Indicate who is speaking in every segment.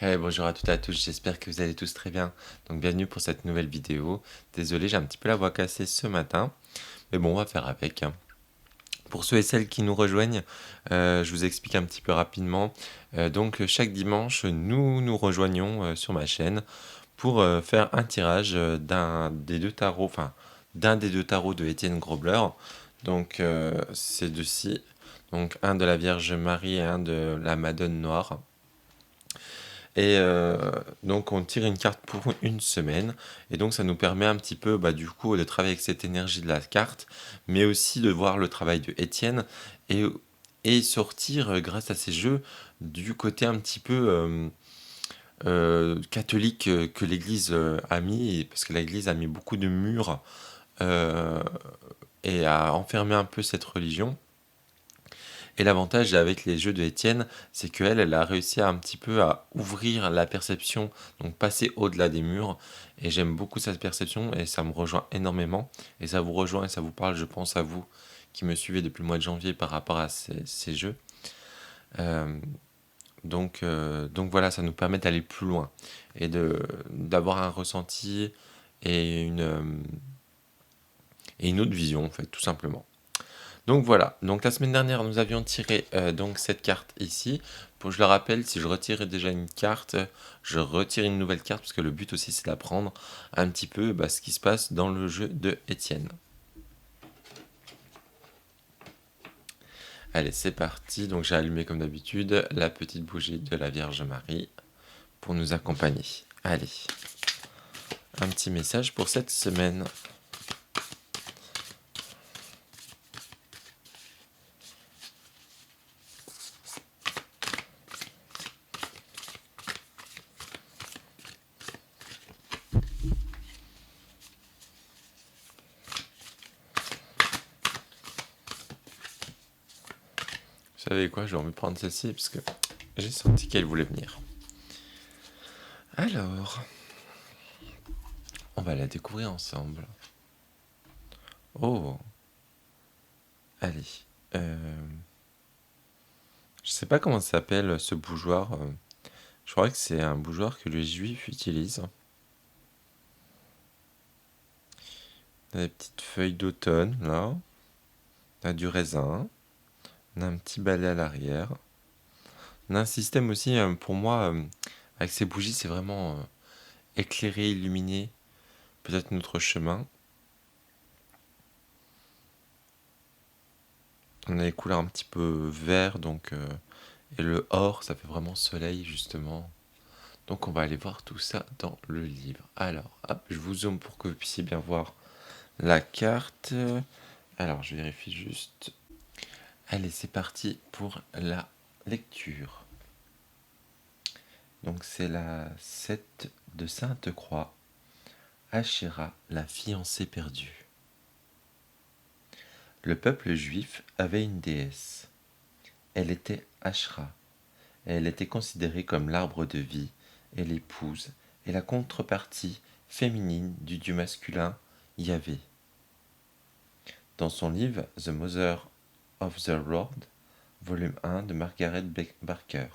Speaker 1: Hey, bonjour à toutes et à tous, j'espère que vous allez tous très bien. Donc bienvenue pour cette nouvelle vidéo. Désolé, j'ai un petit peu la voix cassée ce matin, mais bon, on va faire avec, hein. Pour ceux et celles qui nous rejoignent, je vous explique un petit peu rapidement. Donc chaque dimanche, nous nous rejoignons sur ma chaîne pour faire un tirage d'un des deux tarots, enfin d'un des deux tarots de Étienne Grobler. Donc ces deux-ci, donc un de la Vierge Marie et un de la Madone Noire. Et donc on tire une carte pour une semaine. Et donc ça nous permet un petit peu du coup de travailler avec cette énergie de la carte, mais aussi de voir le travail de Étienne et, et sortir grâce à ces jeux du côté un petit peu catholique que l'Église a mis, parce que l'Église a mis beaucoup de murs euh, et a enfermé un peu cette religion. Et l'avantage avec les jeux de Étienne, c'est qu'elle, elle a réussi un petit peu à ouvrir la perception, donc passer au-delà des murs. Et j'aime beaucoup cette perception et ça me rejoint énormément. Et ça vous rejoint et ça vous parle, je pense, à vous qui me suivez depuis le mois de janvier par rapport à ces jeux. Euh, donc voilà, ça nous permet d'aller plus loin et d'avoir un ressenti et et une autre vision, en fait, tout simplement. Donc voilà, donc la semaine dernière nous avions tiré donc cette carte ici. Pour je le rappelle, si je retire déjà une carte, je retire une nouvelle carte parce que le but aussi c'est d'apprendre un petit peu ce qui se passe dans le jeu de Étienne. Allez, c'est parti. Donc j'ai allumé comme d'habitude la petite bougie de la Vierge Marie pour nous accompagner. Allez, un petit message pour cette semaine. Vous savez quoi, je vais me prendre celle-ci parce que j'ai senti qu'elle voulait venir. Alors, on va la découvrir ensemble. Oh, allez. Je sais pas comment ça s'appelle ce bougeoir. Je crois que c'est un bougeoir que les juifs utilisent. On a des petites feuilles d'automne là. On a du raisin. On a un petit balai à l'arrière. On a un système aussi, pour moi, avec ces bougies, c'est vraiment éclairer, illuminer peut-être notre chemin. On a les couleurs un petit peu vert, donc et le or, ça fait vraiment soleil justement. Donc on va aller voir tout ça dans le livre. Alors, hop, je vous zoome pour que vous puissiez bien voir la carte. Alors, je vérifie juste. Allez, c'est parti pour la lecture. Donc, c'est la 7 de Sainte-Croix. Ashéra, la fiancée perdue. Le peuple juif avait une déesse. Elle était Ashra. Et elle était considérée comme l'arbre de vie et l'épouse et la contrepartie féminine du dieu masculin Yahvé. Dans son livre The Mother of the Lord, volume 1 de Margaret Barker.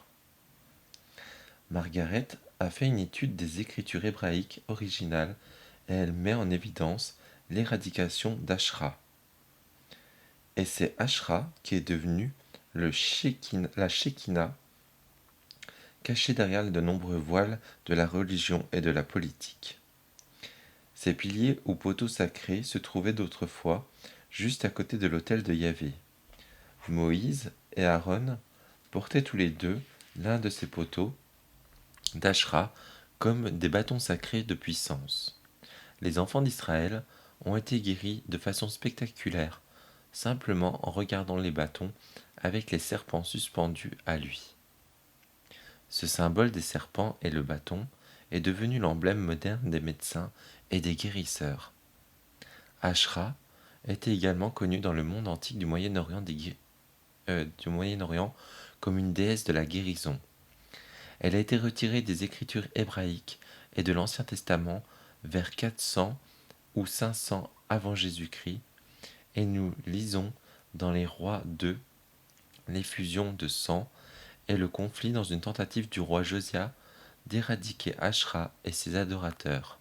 Speaker 1: Margaret a fait une étude des écritures hébraïques originales et elle met en évidence l'éradication d'Ashra. Et c'est Ashra qui est devenue la Shekinah, cachée derrière de nombreux voiles de la religion et de la politique. Ces piliers ou poteaux sacrés se trouvaient d'autrefois juste à côté de l'autel de Yahvé. Moïse et Aaron portaient tous les deux l'un de ces poteaux d'Ashra comme des bâtons sacrés de puissance. Les enfants d'Israël ont été guéris de façon spectaculaire, simplement en regardant les bâtons avec les serpents suspendus à lui. Ce symbole des serpents et le bâton est devenu l'emblème moderne des médecins et des guérisseurs. Ashra était également connue dans le monde antique du Moyen-Orient comme une déesse de la guérison. Elle a été retirée des écritures hébraïques et de l'Ancien Testament vers 400 ou 500 avant Jésus-Christ, et nous lisons dans les Rois 2 l'effusion de sang et le conflit dans une tentative du roi Josia d'éradiquer Ashra et ses adorateurs.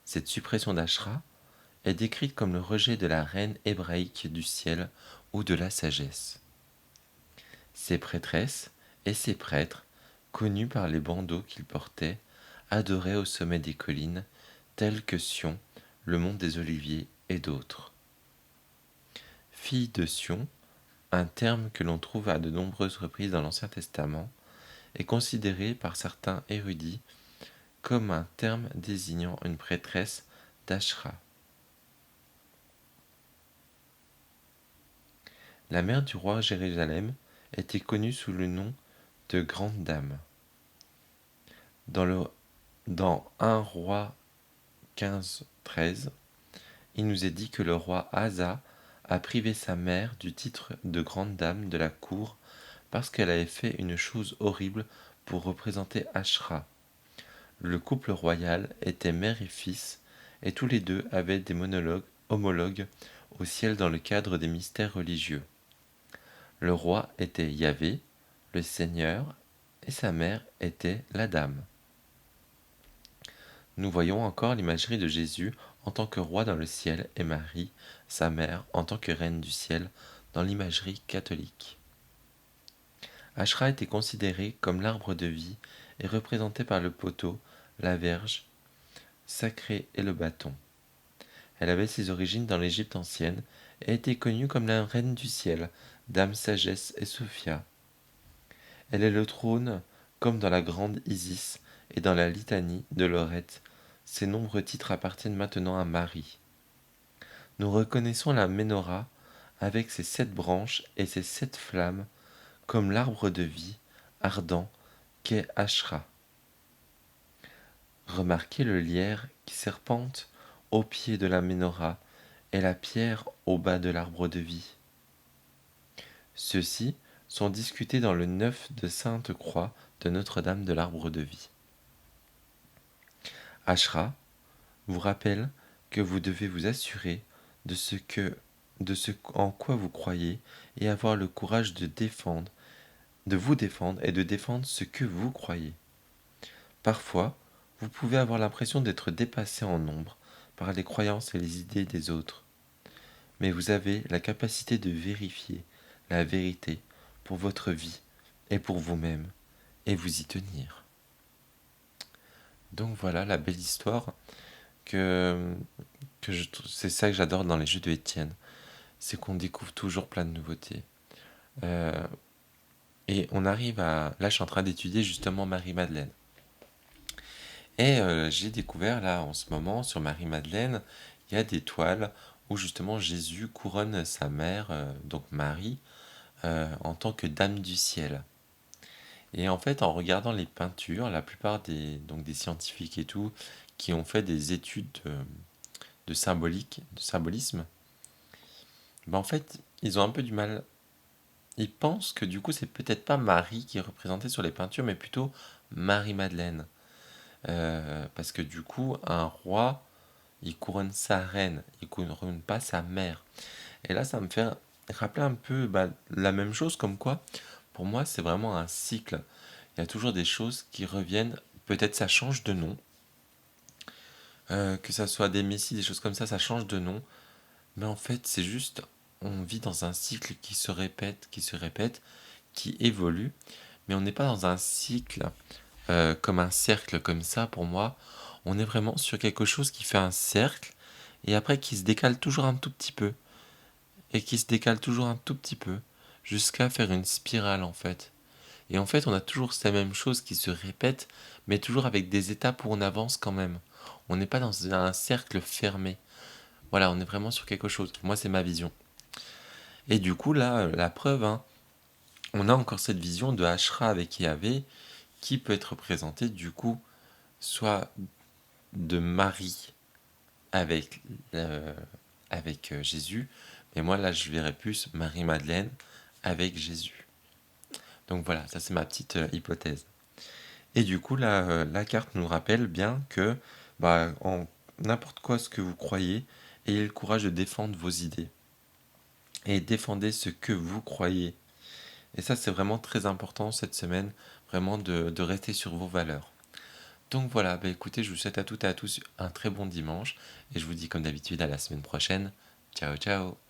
Speaker 1: Cette suppression d'Ashra est décrite comme le rejet de la reine hébraïque du ciel ou de la sagesse. Ses prêtresses et ses prêtres, connus par les bandeaux qu'ils portaient, adoraient au sommet des collines, tels que Sion, le mont des Oliviers et d'autres. Fille de Sion, un terme que l'on trouve à de nombreuses reprises dans l'Ancien Testament, est considéré par certains érudits comme un terme désignant une prêtresse d'Ashra. La mère du roi Jérusalem était connue sous le nom de Grande Dame. Dans 1 Roi 15-13, il nous est dit que le roi Asa a privé sa mère du titre de Grande Dame de la cour parce qu'elle avait fait une chose horrible pour représenter Ashra. Le couple royal était mère et fils, et tous les deux avaient des homologues au ciel dans le cadre des mystères religieux. Le roi était Yahvé, le Seigneur, et sa mère était la Dame. Nous voyons encore l'imagerie de Jésus en tant que roi dans le ciel et Marie, sa mère, en tant que reine du ciel dans l'imagerie catholique. Ashra était considérée comme l'arbre de vie et représentée par le poteau, la verge sacrée et le bâton. Elle avait ses origines dans l'Égypte ancienne et était connue comme la reine du ciel, Dame Sagesse et Sophia. Elle est le trône comme dans la grande Isis et dans la litanie de Lorette. Ces nombreux titres appartiennent maintenant à Marie. Nous reconnaissons la Ménorah avec ses 7 branches et ses 7 flammes comme l'arbre de vie ardent qu'est Ashra. Remarquez le lierre qui serpente au pied de la Ménorah et la pierre au bas de l'arbre de vie. Ceux-ci sont discutés dans le 9 de Sainte Croix de Notre-Dame de l'Arbre de Vie. Ashra vous rappelle que vous devez vous assurer de ce en quoi vous croyez et avoir le courage de vous défendre et de défendre ce que vous croyez. Parfois, vous pouvez avoir l'impression d'être dépassé en nombre par les croyances et les idées des autres. Mais vous avez la capacité de vérifier la vérité pour votre vie et pour vous-même, et vous y tenir. Donc voilà la belle histoire c'est ça que j'adore dans les jeux de Étienne, c'est qu'on découvre toujours plein de nouveautés. Et on arrive à... Là, je suis en train d'étudier justement Marie-Madeleine. Et j'ai découvert là en ce moment sur Marie-Madeleine, il y a des toiles où justement Jésus couronne sa mère, donc Marie, en tant que Dame du ciel. Et en fait, en regardant les peintures, la plupart des scientifiques et tout, qui ont fait des études de symbolisme, ben en fait, ils ont un peu du mal. Ils pensent que du coup, c'est peut-être pas Marie qui est représentée sur les peintures, mais plutôt Marie-Madeleine. Parce que du coup, un roi, il couronne sa reine, il couronne pas sa mère. Et là, ça me fait rappeler un peu la même chose, comme quoi, pour moi, c'est vraiment un cycle. Il y a toujours des choses qui reviennent, peut-être ça change de nom, que ça soit des messies, des choses comme ça change de nom, mais en fait, c'est juste, on vit dans un cycle qui se répète, qui évolue, mais on n'est pas dans un cycle comme un cercle comme ça, pour moi. On est vraiment sur quelque chose qui fait un cercle, et après qui se décale toujours un tout petit peu, et qui se décale toujours un tout petit peu, jusqu'à faire une spirale en fait. Et en fait, on a toujours ces mêmes choses qui se répètent, mais toujours avec des étapes où on avance quand même. On n'est pas dans un cercle fermé. Voilà, on est vraiment sur quelque chose. Moi, c'est ma vision. Et du coup, là, la preuve, hein, on a encore cette vision de Ashra avec Yahvé, qui peut être représentée du coup, soit de Marie avec, Jésus, mais moi, là, je verrais plus Marie-Madeleine avec Jésus. Donc voilà, ça c'est ma petite hypothèse. Et du coup, la carte nous rappelle bien que en n'importe quoi ce que vous croyez, ayez le courage de défendre vos idées. Et défendez ce que vous croyez. Et ça, c'est vraiment très important cette semaine. vraiment de rester sur vos valeurs. Donc voilà, bah écoutez, je vous souhaite à toutes et à tous un très bon dimanche et je vous dis comme d'habitude à la semaine prochaine. Ciao ciao.